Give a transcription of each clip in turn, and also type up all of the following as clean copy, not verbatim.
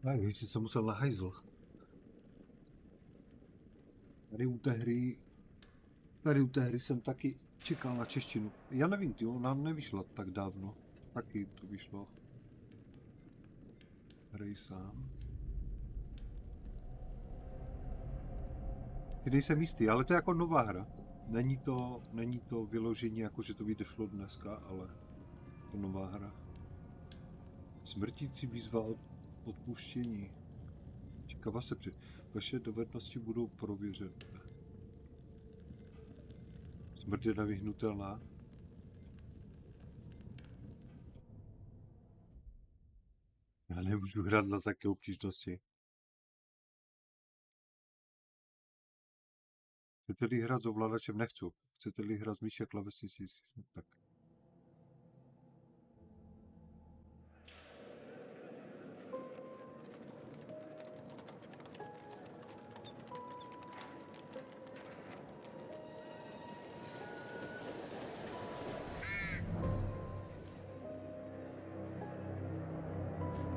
Tak, když jsem musel na hajzl. Tady u té hry jsem taky čekal na češtinu. Já nevím, ona nevyšla tak dávno. Taky to vyšlo. Hrej sám. Ty nejsem jistý, ale to je jako nová hra. Není to vyložení, jako že to vyšlo dneska, ale to nová hra. Smrtící výzva od odpuštění. Čekava se při. Vaše dovednosti budou prověřené. Smrt je nevyhnutelná. Já nemůžu hrát na také obtížnosti. Chcete-li hrát s ovladačem? Nechci. Chcete-li hrát s myší a klávesnicí? Tak.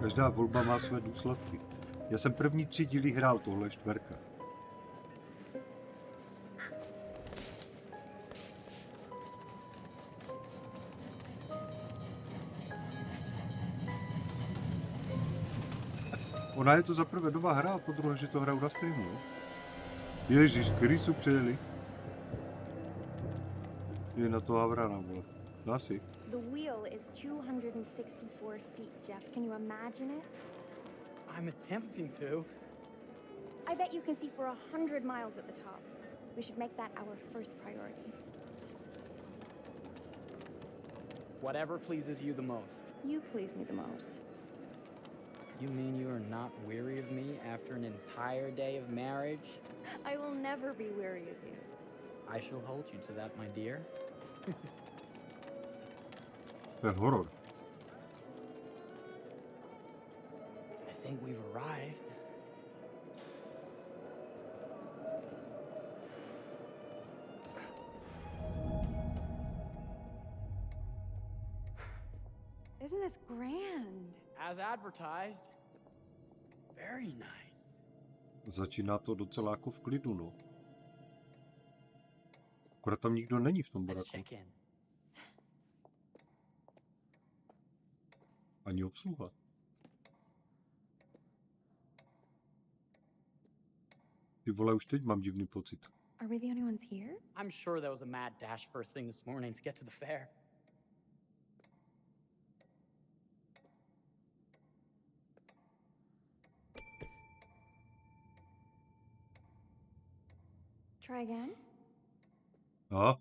Každá volba má své důsledky. Já jsem první 3 díly hrál, tohle je 4. Ona je to za prvé nová hra a po druhé, že to hraju na streamu. Ježíš, který jsou přijeli? Je na to Havrana, vole. Dá si. The wheel is 264 feet, Jeff. Can you imagine it? I'm attempting to. I bet you can see for 100 miles at the top. We should make that our first priority. Whatever pleases you the most. You please me the most. You mean you are not weary of me after an entire day of marriage? I will never be weary of you. I shall hold you to that, my dear. To je horor. I think we've arrived. Isn't this grand? As advertised. Very nice. Začíná to docela jako v klidu, no. Akorát tam nikdo není v tom Let's baraku. check in. Ani obsluha. Ty vole, už teď mám divný pocit. Are we the only ones here? I'm sure that was a mad dash first thing this morning to get to the fair. Try again? A?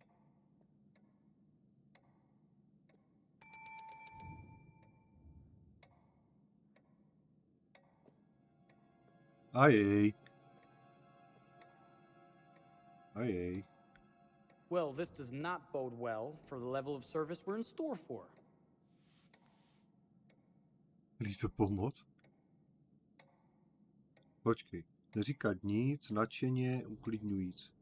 Ajej. Ajej. Well, this does not bode well for the level of service we're in store for. Lízo pomoc? Počkej. Neříkat nic, nadšeně, uklidňujíc.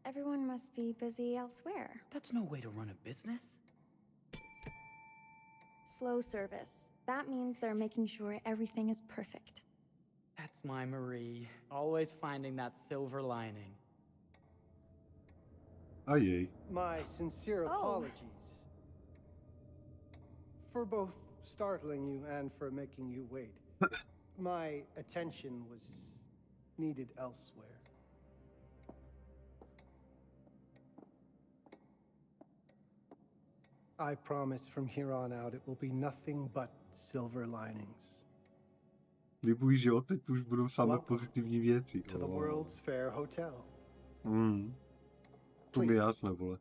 Everyone must be busy elsewhere. That's no way to run a business. Slow service. That means they're making sure everything is perfect. That's my Marie. Always finding that silver lining. Ajej. My sincere apologies for both startling you and for making you wait. My attention was needed elsewhere. I promise from here on out it will be nothing but silver linings. Slibuji, že od teď už budou samé pozitivní věci. To the World's Fair Hotel. To mi jasné, vole.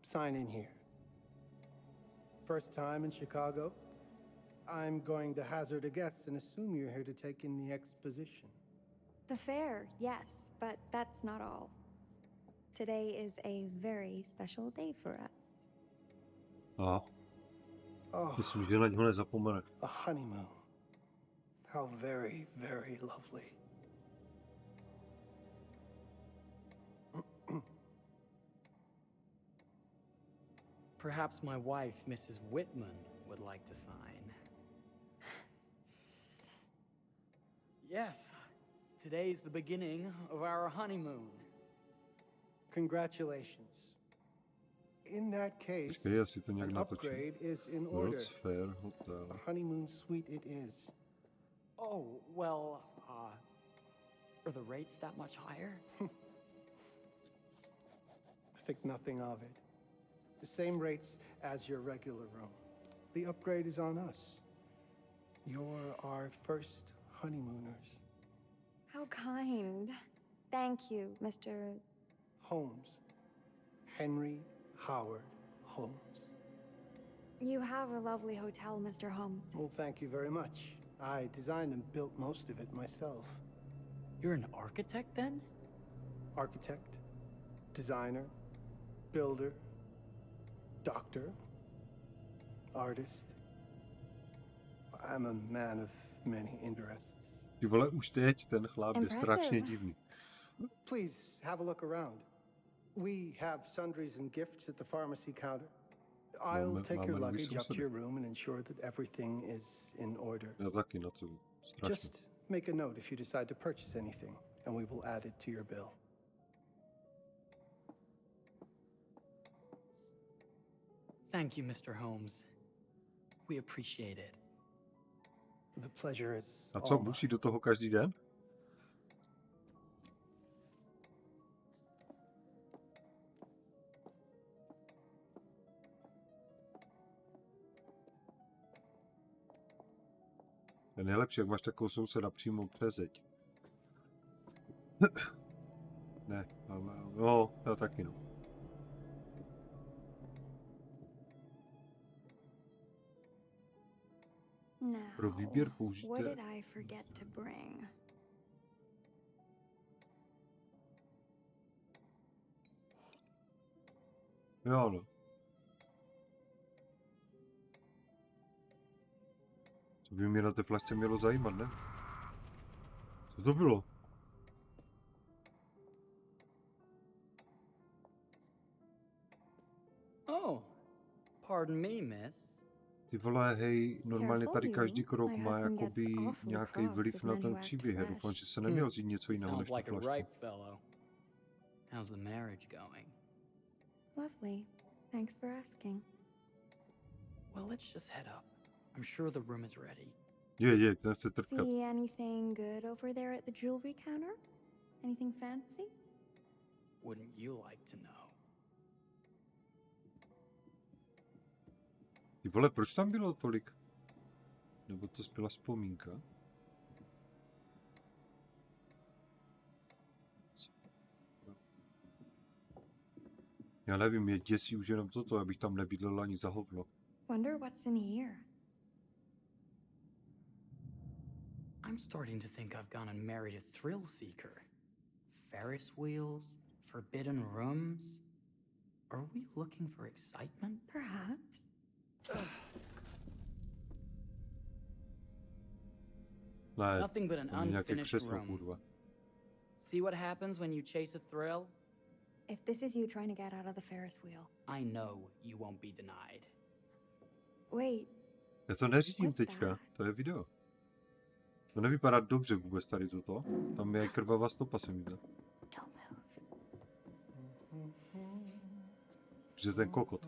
Sign in here. First time in Chicago? I'm going to hazard a guess and assume you're here to take in the exposition. The fair, yes, but that's not all. Today is a very special day for us. Aha. Myslím, že na něho nezapomene. A honeymoon. How very, very lovely. Perhaps my wife, Mrs. Whitman, would like to sign. Yes. Today's the beginning of our honeymoon. Congratulations. In that case, Počkej, asi to nějak an natočím. upgrade is in order. World's Fair Hotel. A honeymoon suite it is. Oh, well, are the rates that much higher? I think nothing of it. The same rates as your regular room. The upgrade is on us. You're our first honeymooners. How kind. Thank you, Mr. Holmes. Henry Howard Holmes. You have a lovely hotel, Mr. Holmes. Well, thank you very much. I designed and built most of it myself. You're an architect then? Architect, designer, builder, doctor, artist. I'm a man of many interests. Ty vole, už teď ten chlap je Impressive. strašně divný. Please have a look around. We have sundries and gifts at the pharmacy counter. I'll take your luggage up to your room and ensure that everything is in order. Já taky, na co? Strašně. Just make a note if you decide to purchase anything, and we will add it to your bill. Thank you, Mr. Holmes. We appreciate it. The pleasure is A co, all musí mine. do toho každý den? Je nejlepší, jak máš takovou souseda přímo přes zeď. Ne, no, já taky no. Pro výběr Now, what použijte... did I forget to bring? Jo no. Co by mě na té flašce mělo zajímat, ne? Co to bylo? Oh, pardon me, miss. Ty vole, hej, normálně Careful tady you. každý krok My má husband jakoby gets awfully nějaký cross vliv with na men ten who act příběh. Já doufám, fresh. že se neměl vzít něco jiného než Sounds tu like a flašku. ripe fellow. How's the marriage going? Lovely. Thanks for asking. Well, let's just head up. I'm sure the room is ready. Je, ten se trtkat. See anything good over there at the jewelry counter? Anything fancy? Wouldn't you like to know? Ty vole, proč tam bylo tolik? Nebo to byla vzpomínka? Já nevím, mě děsí už jenom toto, abych tam nebydlel ani za hovno. Wonder what's in here. I'm starting to think I've gone and married a thrill seeker. Ferris wheels, forbidden rooms. Are we looking for excitement? Perhaps. Ne, Nothing but an to je nějaké unfinished křeslo, room. kurva. See what happens when you chase a thrill? If this is you trying to get out of the Ferris wheel. I know you won't be denied. Wait, Já to neřídím What's teďka, that? to je video. To nevypadá dobře vůbec tady toto. Tam je krvavá stopa, se mi zdá. don't move. Protože ten kokot.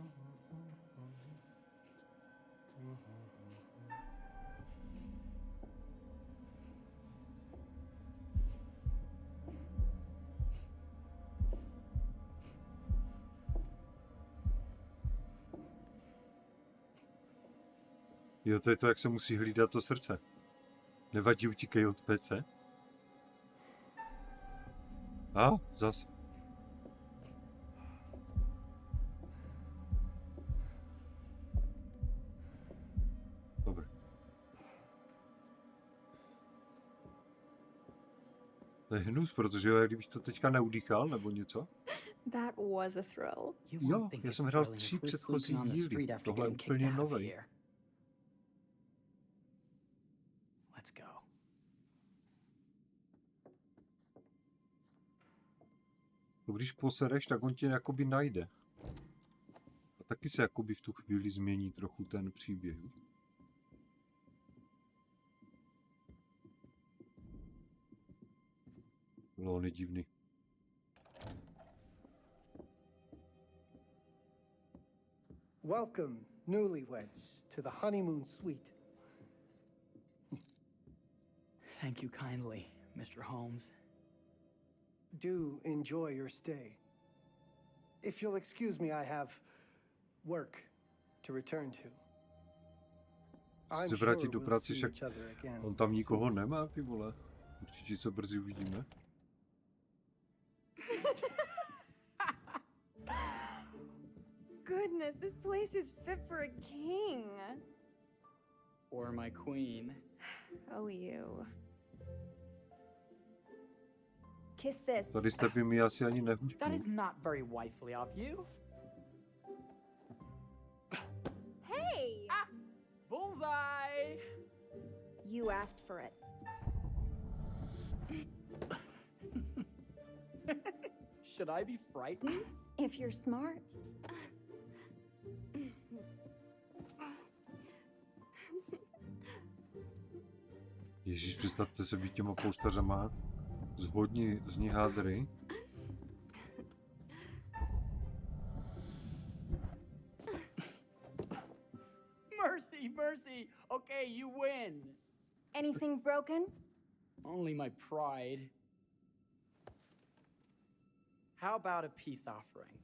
Jo, to je to, jak se musí hlídat to srdce. Nevadí, utíkají od PC? A, zas. Dobré. To je hnus, protože jo, kdybych to teďka neudýchal, nebo něco. That was a thrill. You Jo, won't think já it's jsem hrál thrilling 3 if we're předchozí sleeping on the díly. street after Tohle je getting úplně kicked out of nový. here. Let's go. To když posereš, tak on tě jakoby najde. A taky se jakoby v tu chvíli změní trochu ten příběh. No, on je divný. Welcome, newlyweds, to the honeymoon suite. Thank you kindly, Mr. Holmes. Do enjoy your stay. If you'll excuse me, I have work to return to. Chce vrátit do práce, však on tam nikoho nemá, ty vole. Určitě se brzy uvidíme. Goodness, this place is fit for a king. Or my queen. Oh, you. Kiss this. Tady jste by mi asi ani nehušknul. That is not very wifely of you. Hey! Ah! Bullseye! You asked for it. Should I be frightened? If you're smart. Ježíš, představte se být těma polštařama. Zhodni z ní hádry. Mercy, mercy! Okay, you win! Anything broken? Only my pride. How about a peace offering?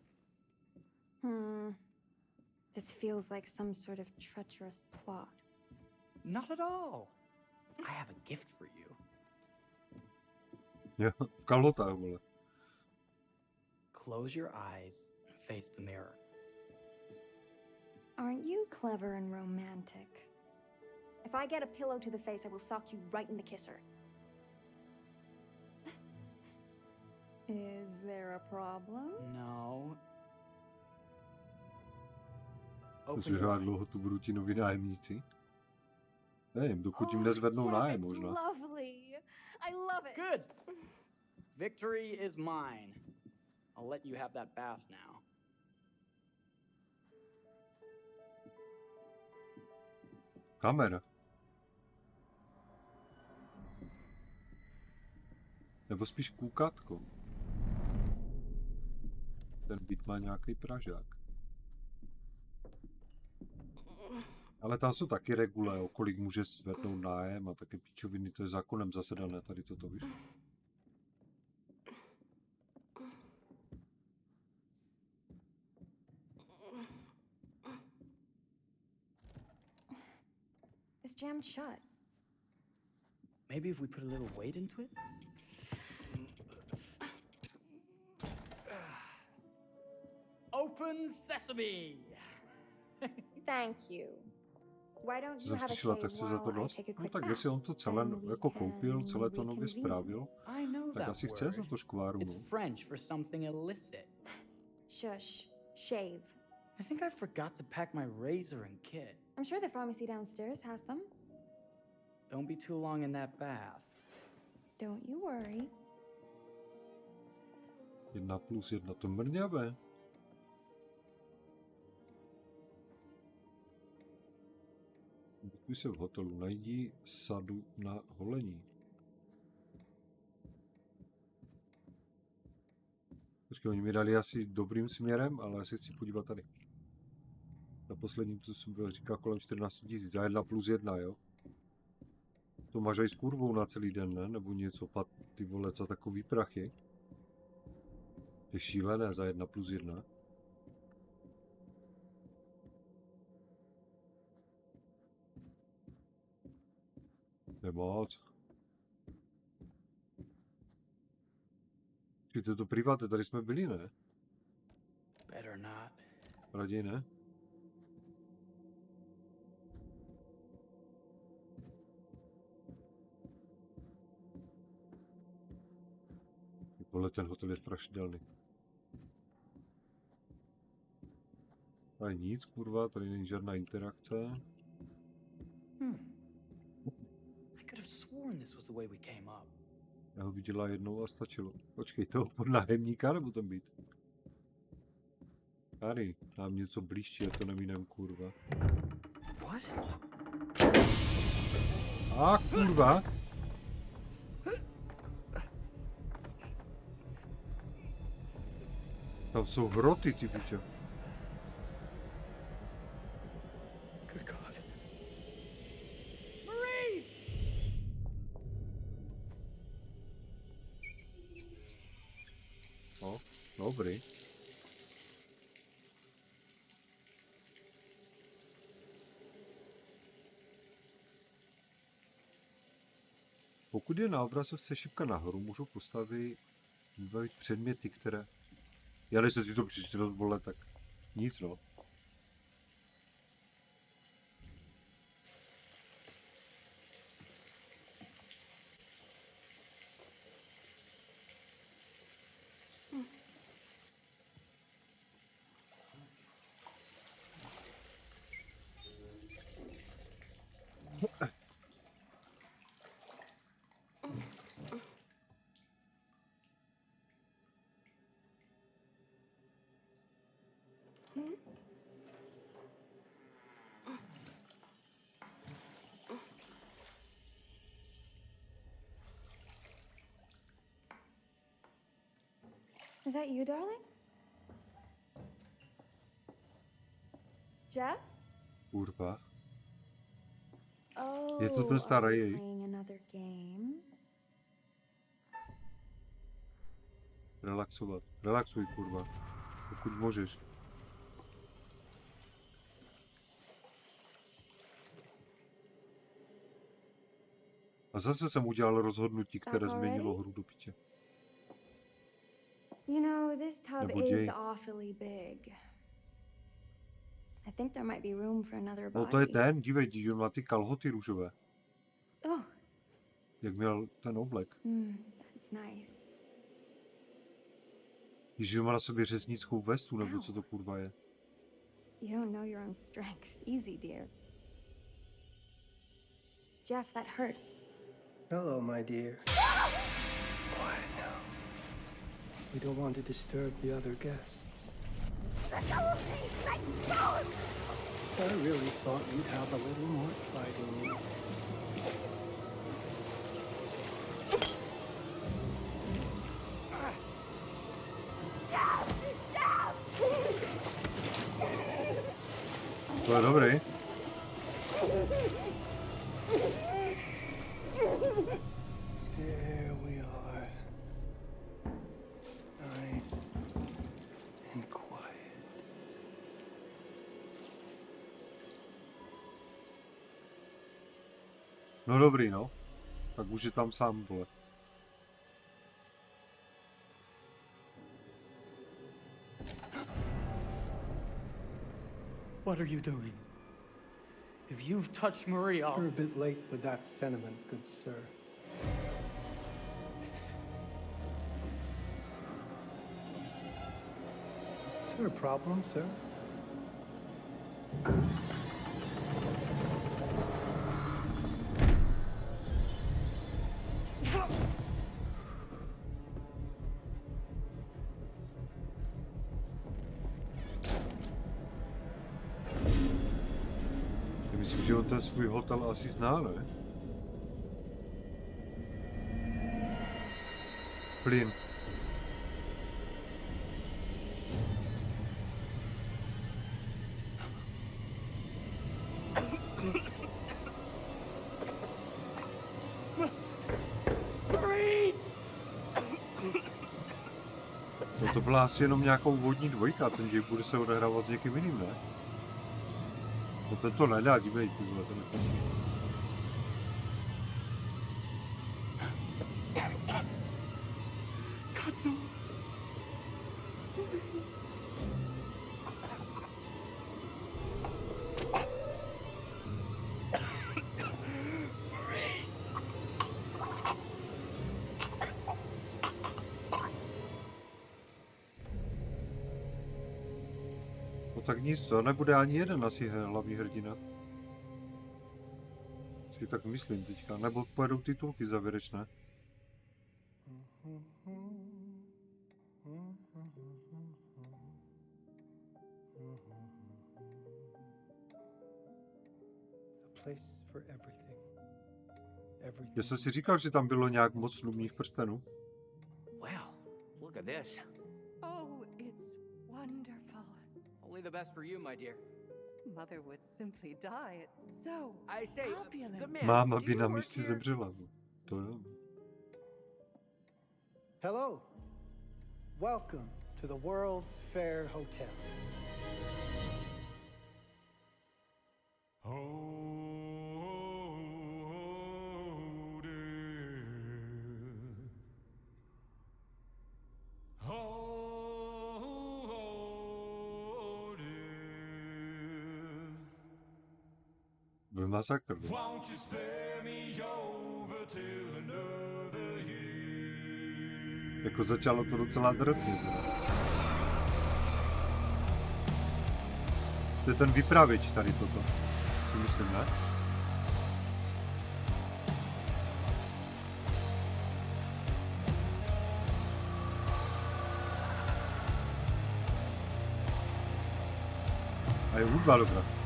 This feels like some sort of treacherous plot. Not at all. I have a gift for you. Jo, v kalhotách, vole. Close your eyes and face the mirror. Aren't you clever and romantic? If I get a pillow to the face, I will sock you right in the kisser. Is there a problem? No. To Open si your jak eyes. dlouho tu budou ti noví nájemníci? Nevím, dokud jim nezvednou nájem Jeff, it's možná. lovely. I love it. Good. Victory is mine. I'll let you have that bath now. Kamera. Nebo spíš kůkátko. Ten byt má nějaký pražák. Ale tam jsou taky regule, o kolik může zvednout nájem a taky píčoviny, to je zákonem zasedané, tady toto, víš. It's jammed shut. Maybe if we put a little weight into it? Open sesame! Thank you. Why don't Co you jsem have a slyšela, shave tak se za to while I dost. take a No quick tak bath? jestli on to celé And we jako can koupil, celé to nově reconvene. spravil, I know tak that asi chce za word. to škváru, It's no. French for something illicit. Shush. Shave. I think I forgot to pack my razor and kit. I'm sure the pharmacy downstairs has them. Don't be too long in that bath. Don't you worry. 1+1, to mrňavé. Ubytuj se v hotelu, najdi sadu na holení. Počkej, oni mi dali asi dobrým směrem, ale já se chci podívat tady. Na posledním, co jsem byl, říká kolem 14 000 za 1+1, jo? To máš aj s kurvou na celý den, ne? Nebo něco, ty vole, za takový prachy. To je šílené za 1+1. Nemoc. Ty to priváte, tady jsme byli, ne? Better not. Raději ne? Tohle ten hotel je strašidelný. Tady nic, kurva, tady není žádná interakce. I could have sworn this was the way we came up. Já ho viděla jednou a stačilo. Počkej, toho pod nájemníka nebo ten byt? Tady, nám něco blížší, já to nemínám, kurva. What? A kurva! Tam jsou hroty, ty piče. Good God. Marie! No, dobrý. Pokud je na obrazovce šipka nahoru, můžu vybavit předměty, které... Já než jsem si to přečetl, vole, tak nic, no. Is that you, darling? Jeff? Kurva. Oh, Je to ten are starý, you jej? playing another game? Relaxovat. Relaxuj, kurva. Pokud můžeš. A zase jsem udělal rozhodnutí, které změnilo hru do piče. You know, this tub Nebo is děj. awfully big. I think there might be room for another No body. to je ten, dívej, díl má ty kalhoty růžové. Oh, Jak měl ten oblek. that's nice. Ježiš, má na sobě řeznickou vestu, nebo co to kurva je. You don't know your own strength. Easy, dear. Jeff, that hurts. Hello, my dear. Quiet now. We don't want to disturb the other guests. I really thought you'd have a little more fight in you. To je dobrý. There we are. Nice and quiet. No dobrý, no. Tak už je tam sám, vole. What are you doing? If you've touched Marie, I'll... You're a bit late with that sentiment, good sir. Is there a problem, sir? Myslím, že on ten svůj hotel asi zná, ne? Plyn. No to byla asi jenom nějakou vodní dvojka, ten děj bude se odehrávat s někým jiným, ne? No ten to nedá, dívej, ty vole, to nekončí. No tak nic, to nebude ani jeden asi hlavní hrdina. Si tak myslím teďka, nebo pojedou titulky závěrečné. Já jsem si říkal, že tam bylo nějak moc slubných prstenů. Wow, look at this. Oh, it's the best for you, my dear. Mother would simply die. It's so I say, opulent. good man. Máma do by you na work místě here? zemřela. No. To jo. Hello. Welcome to the World's Fair Hotel. Byl masakr. No. Jako začalo to docela drsně. To je ten vypravěč tady toto. Si myslím, ne? A je hudba dobrá.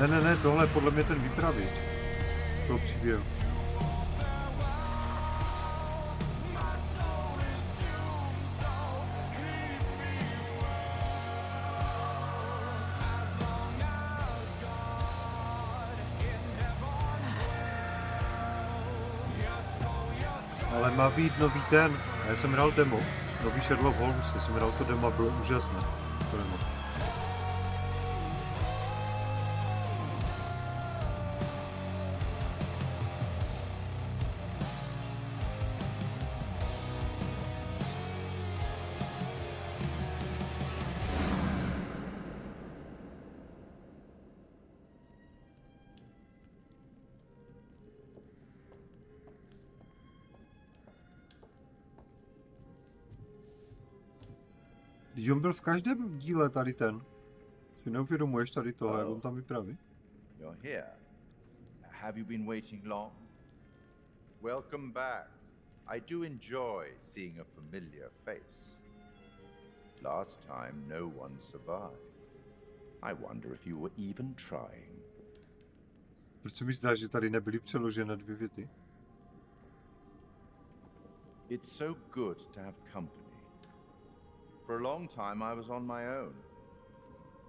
Ne, tohle je podle mě ten vypravěč toho příběhu. Ale má být nový ten, já jsem hrál demo, nový Sherlock Holmes, já jsem hrál to demo a bylo úžasné. To demo. On byl v každém díle tady ten. Si neuvědomuješ tady toho, jak on tam vypraví? You're here. Have you been waiting long? Welcome back. I do enjoy seeing a familiar face. Last time, no one survived. I wonder if you were even trying. Proč se mi zdá, že tady nebyly přeložené dvě věty? It's so good to have company. For a long time, I was on my own.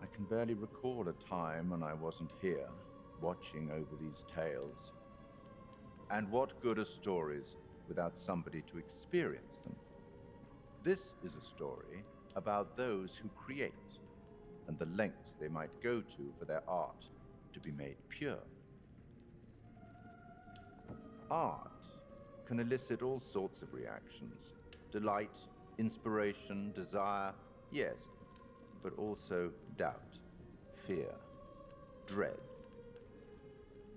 I can barely recall a time when I wasn't here, watching over these tales. And what good are stories without somebody to experience them? This is a story about those who create, and the lengths they might go to for their art to be made pure. Art can elicit all sorts of reactions. Delight, inspiration, desire, yes, but also doubt, fear, dread.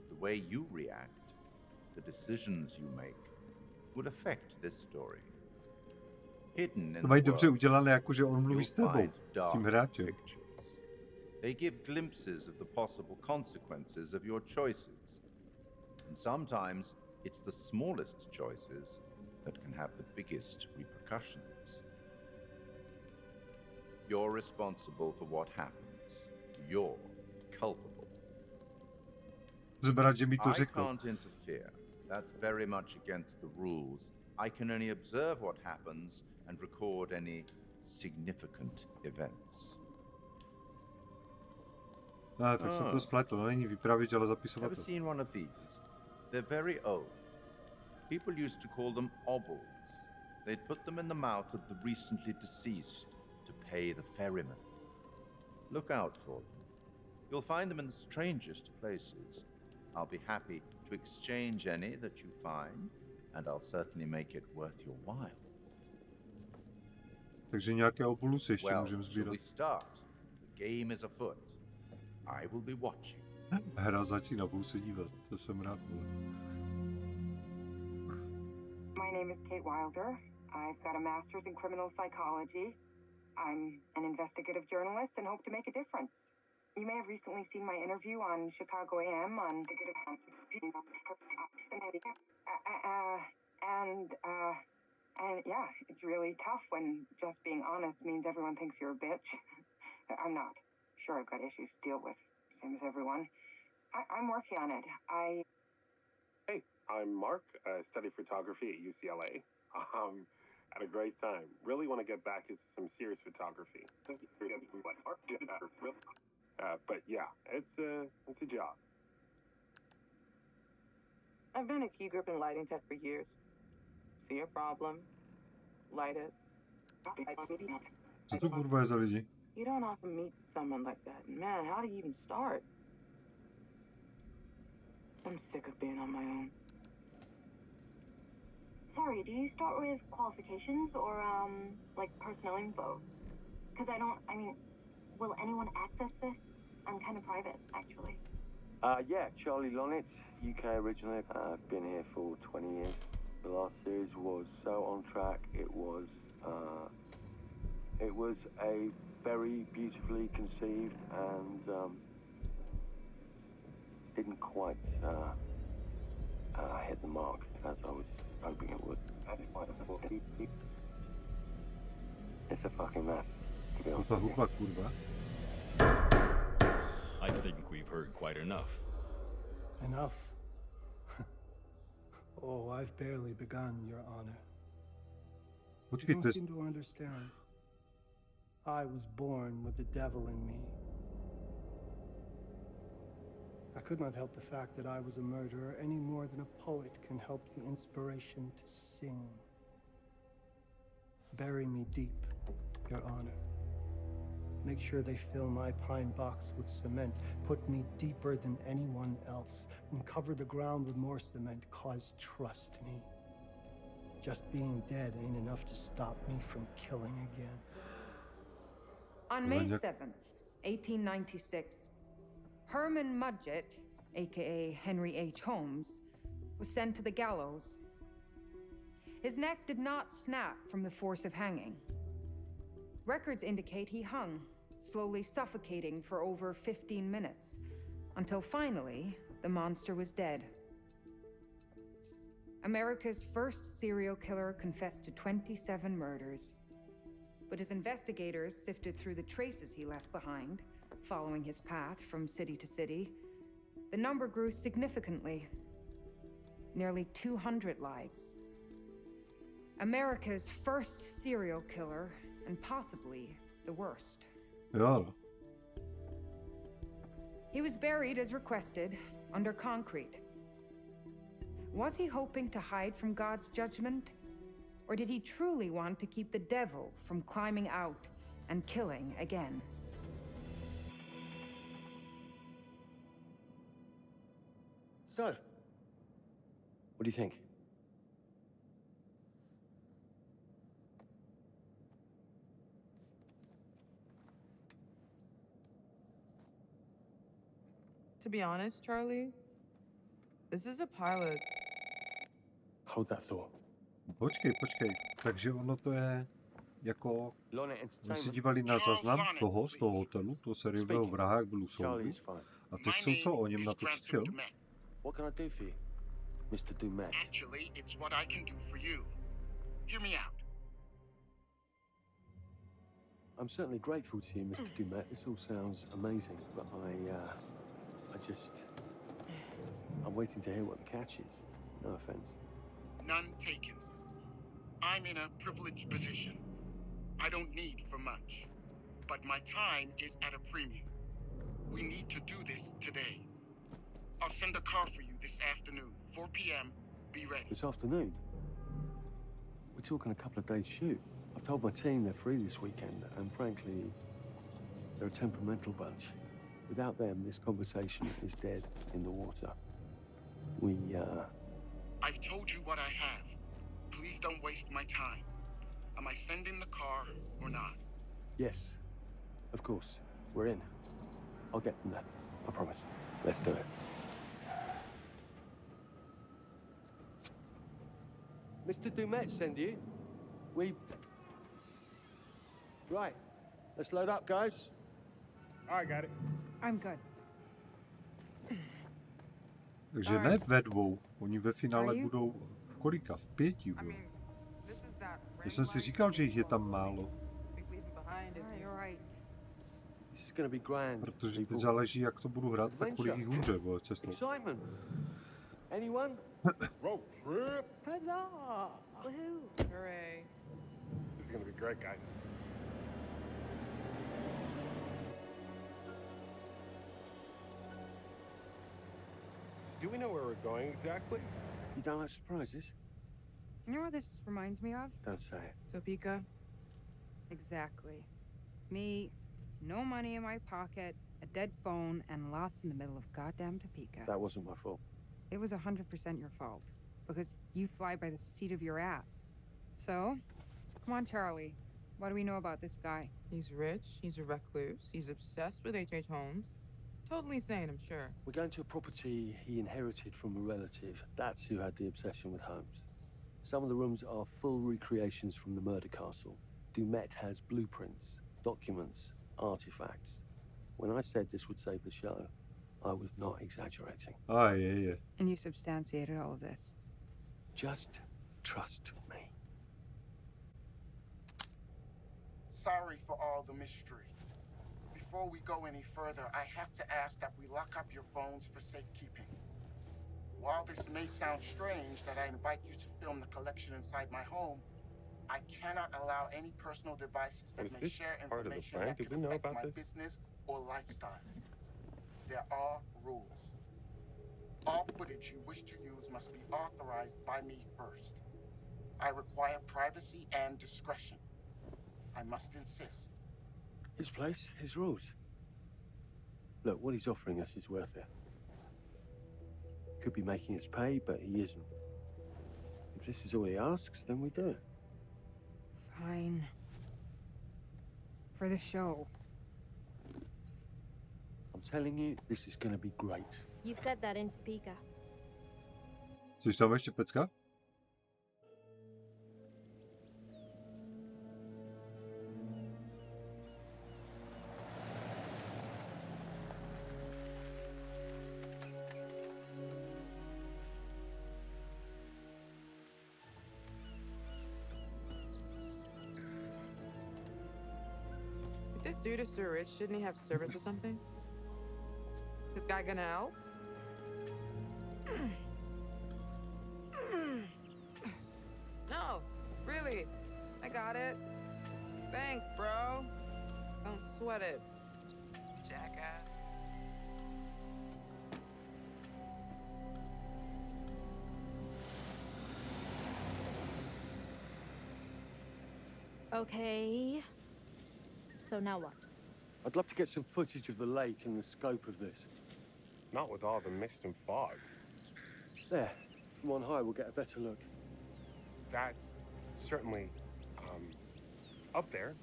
The way you react, the decisions you make, will affect this story. Hidden in To mají the dobře world, udělané, jako že on mluví you'll s tebou, find s tím dark hráčem. pictures. They give glimpses of the possible consequences of your choices. And sometimes it's the smallest choices that can have the biggest repercussions. You're responsible for what happens. You're culpable. Jsem rád, že mi to I řekl. can't interfere. That's very much against the rules. I can only observe what happens and record any significant events. Tak jsem to spletl, no není vypravěč, ale Ever zapisovatel. seen one of these? They're very old. People used to call them obbles. They'd put them in the mouth of the recently deceased to pay the ferryman. Look out for them. You'll find them in the strangest places. I'll be happy to exchange any that you find, and I'll certainly make it worth your while. Takže nějaké obulusy ještě Well, můžeme shall sbírat. we start? The game is afoot. I will be watching. Hra začíná, budu se dívat, to jsem rád. My name is Kate Wilder. I've got a master's in criminal psychology. I'm an investigative journalist and hope to make a difference. You may have recently seen my interview on Chicago AM on and yeah, it's really tough when just being honest means everyone thinks you're a bitch. I'm not. Sure, I've got issues to deal with, same as everyone. I'm working on it. Hey, I'm Mark. I study photography at UCLA. Had a great time. Really want to get back into some serious photography. But yeah, it's a job. I've been a key grip and lighting tech for years. See a problem, light it. Co to kurva je za lidi? You don't often meet someone like that. Man, how do you even start? I'm sick of being on my own. Sorry, do you start with qualifications or, like personal info? Because I mean, will anyone access this? I'm kind of private, actually. Yeah, Charlie Lonitz, UK originally. I've been here for 20 years. The last series was so on track. It was a very beautifully conceived and didn't quite hit the mark as I was hoping it would. It's a fucking mess, to be honest. Ta hudba, kurva. I think we've heard quite enough. Enough? Oh, I've barely begun, Your Honor. You don't seem to understand. I was born with the devil in me. I could not help the fact that I was a murderer any more than a poet can help the inspiration to sing. Bury me deep, Your Honor. Make sure they fill my pine box with cement. Put me deeper than anyone else. And cover the ground with more cement, 'cause trust me, just being dead ain't enough to stop me from killing again. On May 7th, 1896, Herman Mudgett, aka Henry H. Holmes, was sent to the gallows. His neck did not snap from the force of hanging. Records indicate he hung, slowly suffocating for over 15 minutes, until finally, the monster was dead. America's first serial killer confessed to 27 murders. But as investigators sifted through the traces he left behind, following his path from city to city, the number grew significantly. Nearly 200 lives. America's first serial killer, and possibly the worst. Yeah. He was buried as requested, under concrete. Was he hoping to hide from God's judgment? Or did he truly want to keep the devil from climbing out and killing again? So, what do you think? To be honest, Charlie, this is a pilot. Hold that thought. Počkej. Takže ono to je jako... Oni si dívali na záznam toho, z toho hotelu, toho sériového vraha, jak byl u soudu. A teď jsou co, o něm natočit film? What can I do for you, Mr. Dumet? Actually, it's what I can do for you. Hear me out. I'm certainly grateful to you, Mr. Dumet. This all sounds amazing, but I'm waiting to hear what the catch is. No offense. None taken. I'm in a privileged position. I don't need for much, but my time is at a premium. We need to do this today. I'll send a car for you this afternoon, 4 p.m. Be ready. This afternoon? We're talking a couple of days shoot. I've told my team they're free this weekend, and frankly, they're a temperamental bunch. Without them, this conversation is dead in the water. I've told you what I have. Please don't waste my time. Am I sending the car or not? Yes, of course. We're in. I'll get them there. I promise. Let's do it. Mr. Dumet send you. Right. Let's load up, guys. I got it. I'm good. Takže ne ve dvou, oni ve finále budou v kolika? V 5, bro. Já jsem si říkal, že jich je tam málo. Protože teď záleží, jak to budu hrát, tak kolik jich umře, vole, cestou. Anyone? Road trip. Huzzah! Woohoo! Hooray. This is gonna be great, guys. So do we know where we're going exactly? You don't like surprises? You know what this reminds me of? Don't say it. Topeka? Exactly. Me, no money in my pocket, a dead phone, and lost in the middle of goddamn Topeka. That wasn't my fault. It was 100% your fault. Because you fly by the seat of your ass. So, come on, Charlie. What do we know about this guy? He's rich, he's a recluse, he's obsessed with H.H. Holmes. Totally sane, I'm sure. We're going to a property he inherited from a relative. That's who had the obsession with Holmes. Some of the rooms are full recreations from the murder castle. Dumet has blueprints, documents, artifacts. When I said this would save the show, I was not exaggerating. Ah, yeah. And you substantiated all of this. Just trust me. Sorry for all the mystery. Before we go any further, I have to ask that we lock up your phones for safekeeping. While this may sound strange that I invite you to film the collection inside my home, I cannot allow any personal devices that may share information that could affect my business or lifestyle. There are rules. All footage you wish to use must be authorized by me first. I require privacy and discretion. I must insist. His place, his rules. Look, what he's offering us is worth it. Could be making us pay, but he isn't. If this is all he asks, then we do it. Fine. For the show. I'm telling you, this is gonna be great. You said that in Topeka. Chceš tam ještě pecka? This dude is so rich, shouldn't he have servants or something? This guy gonna help? No, really. I got it. Thanks, bro. Don't sweat it, jackass. Okay. So now what? I'd love to get some footage of the lake and the scope of this. Not with all the mist and fog. There. From on high, we'll get a better look. That's certainly, up there.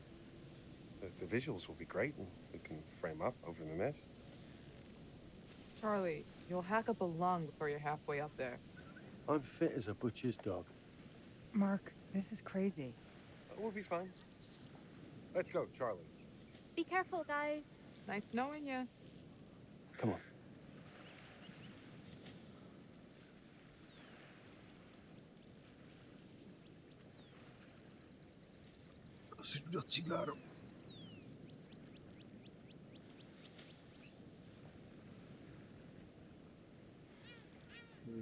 The visuals will be great, and we can frame up over the mist. Charlie, you'll hack up a lung before you're halfway up there. I'm fit as a butcher's dog. Mark, this is crazy. We'll be fine. Let's go, Charlie. Be careful, guys. Nice knowing you. Come on. Si dát cigáro.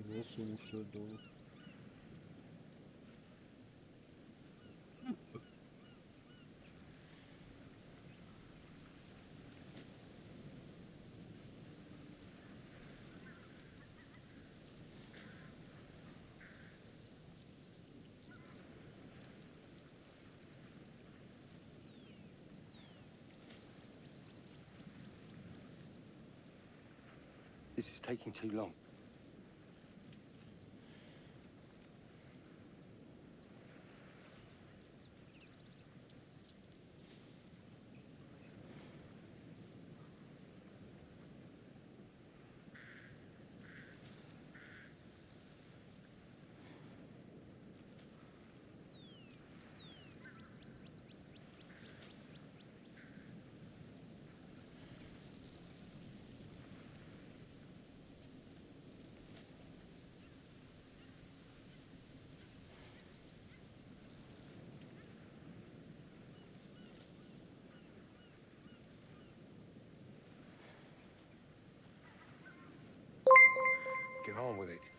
Já jsem musel dolů. This is taking too long. on with it.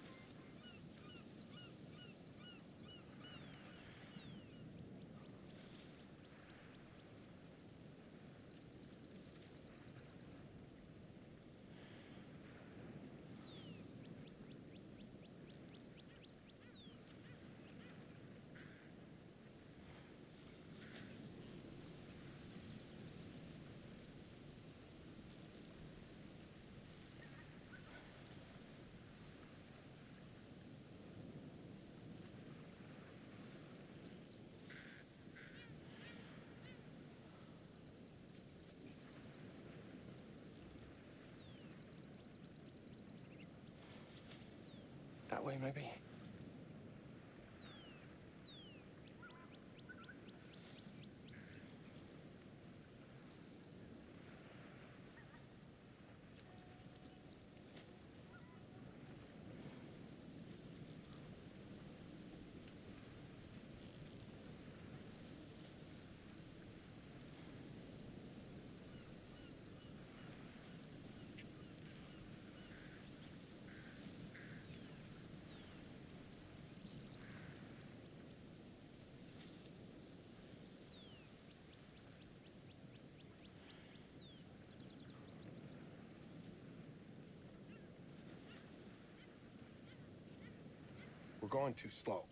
That way, maybe? We're going too slow.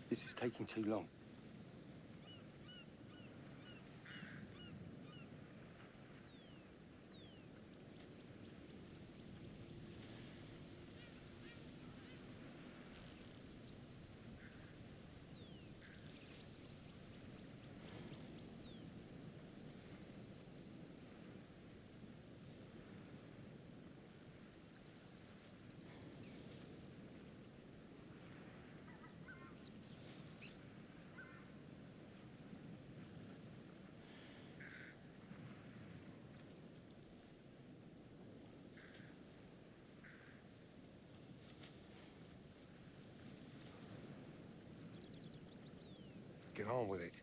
This is taking too long. Get on with it.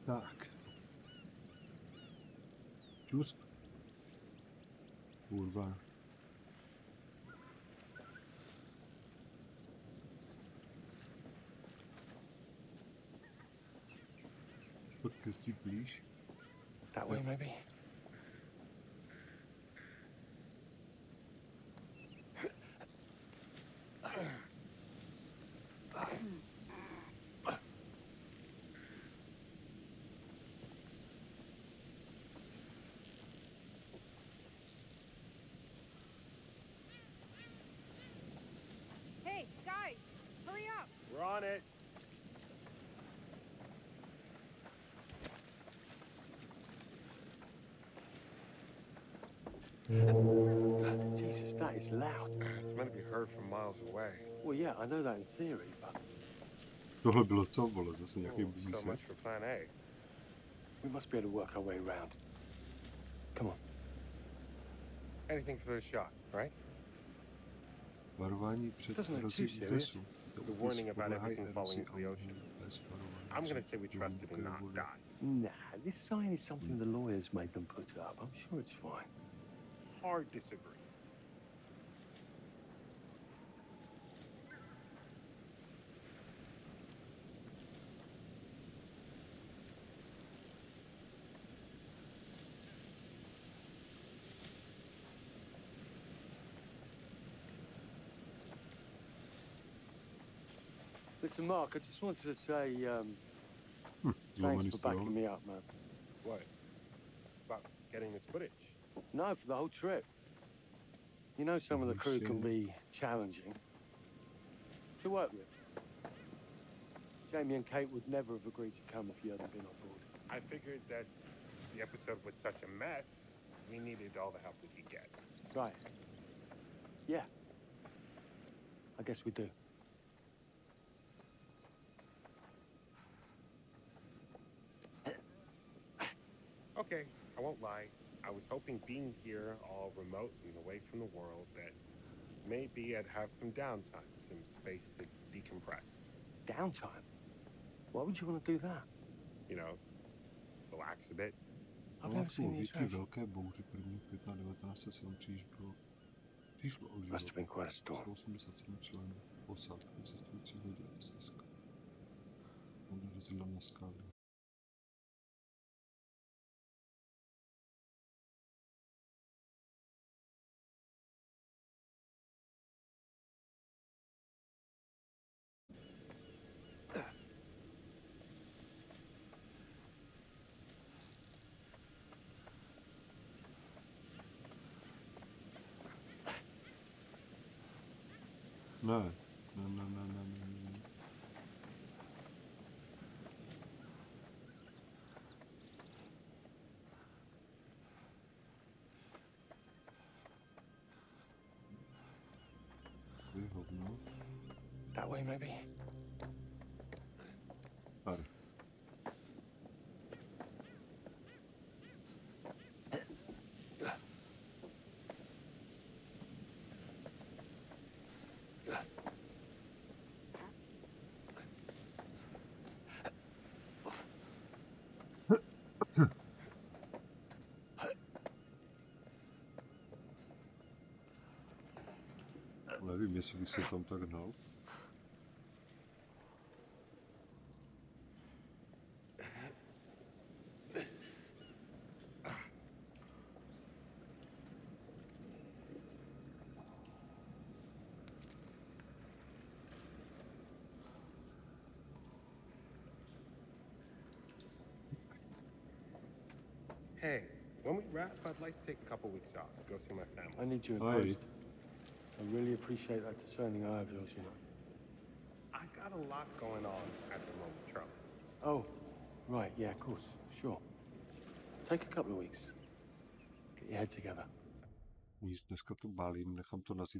Tak. Čus. Kurva. Podcasty blíž. That way, maybe? Hey, guys, hurry up! We're on it. Jesus, that is loud. It's meant to be heard from miles away. Well, yeah, I know that in theory, but... Tohle bylo co, vole, zase nějaký So bůh much for plan A. We must be able to work our way around. Come on. Anything for the shot, right? Varování před Doesn't look erozí too serious. útesu. The warning about everything falling into the ocean. I'm gonna say we trust it and not die. Nah, this sign is something the lawyers made them put up. I'm sure it's fine. Hard disagree. Listen, Mark, I just wanted to say, thanks for backing me up, man. What? About getting this footage? No, for the whole trip. You know, some of the crew can be challenging to work with. Jamie and Kate would never have agreed to come if you hadn't been on board. I figured that the episode was such a mess, we needed all the help we could get. Right. Yeah. I guess we do. Okay, I won't lie. I was hoping being here all remote and away from the world that maybe I'd have some downtime, some space to decompress. Downtime? Why would you want to do that? You know, relax a bit. I've never seen these velké bouři první května 1907 přišlo o život. Must have been quite a storm. 187 členů posádky cestující lodi SS. Narazila na skály. Ne. That way, maybe? Tady. Nevím, jestli bych se tam tak hnal. Hey, when we wrap, I'd like to take a couple weeks off, go see my family. I need you in post. I really appreciate that discerning eye of yours, you know. I got a lot going on at the moment, Charlie. Oh, right, yeah, of course, sure. Take a couple of weeks. Get your head together. Nic, dneska to balím, nechám to na zítra.